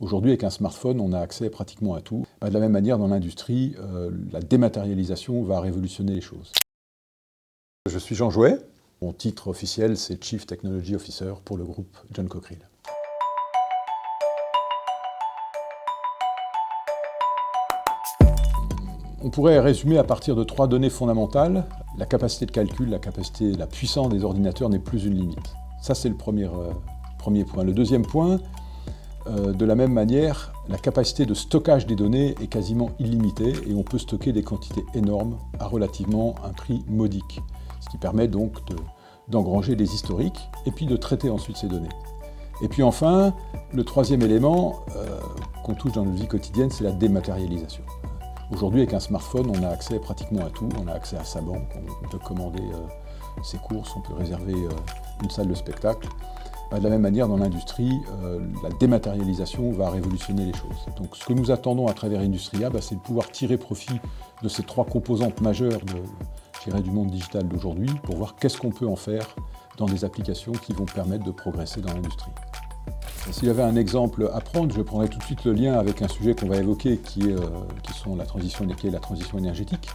Aujourd'hui, avec un smartphone, on a accès pratiquement à tout. De la même manière, dans l'industrie, la dématérialisation va révolutionner les choses. Je suis Jean Jouet. Mon titre officiel, c'est Chief Technology Officer pour le groupe John Cockerill. On pourrait résumer à partir de 3 données fondamentales. La capacité de calcul, la puissance des ordinateurs n'est plus une limite. Ça, c'est le premier point. Le deuxième point, de la même manière, la capacité de stockage des données est quasiment illimitée et on peut stocker des quantités énormes à relativement un prix modique, ce qui permet donc d'engranger des historiques et puis de traiter ensuite ces données. Et puis enfin, le troisième élément qu'on touche dans notre vie quotidienne, c'est la dématérialisation. Aujourd'hui, avec un smartphone, on a accès pratiquement à tout. On a accès à sa banque, on peut commander ses courses, on peut réserver une salle de spectacle. De la même manière, dans l'industrie, la dématérialisation va révolutionner les choses. Donc ce que nous attendons à travers Industria, c'est de pouvoir tirer profit de ces 3 composantes majeures du monde digital d'aujourd'hui pour voir qu'est-ce qu'on peut en faire dans des applications qui vont permettre de progresser dans l'industrie. S'il y avait un exemple à prendre, je prendrais tout de suite le lien avec un sujet qu'on va évoquer qui est la transition énergétique.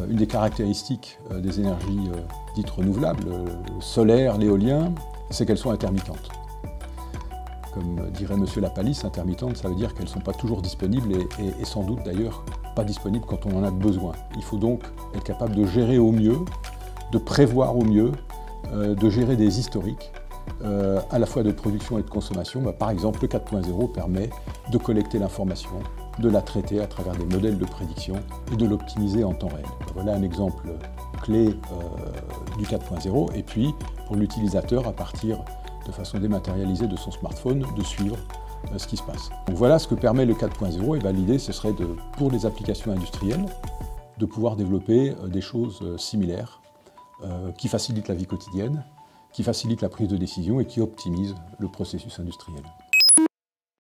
Une des caractéristiques des énergies dites renouvelables, le solaire, l'éolien, c'est qu'elles sont intermittentes. Comme dirait M. Lapalisse, intermittentes, ça veut dire qu'elles ne sont pas toujours disponibles et sans doute d'ailleurs pas disponibles quand on en a besoin. Il faut donc être capable de gérer au mieux, de prévoir au mieux, de gérer des historiques, à la fois de production et de consommation. Par exemple, le 4.0 permet de collecter l'information, de la traiter à travers des modèles de prédiction et de l'optimiser en temps réel. Voilà un exemple clé du 4.0. Et puis, pour l'utilisateur, à partir de façon dématérialisée de son smartphone, de suivre ce qui se passe. Donc voilà ce que permet le 4.0. Et l'idée, ce serait pour les applications industrielles, de pouvoir développer des choses similaires qui facilitent la vie quotidienne, qui facilite la prise de décision et qui optimise le processus industriel.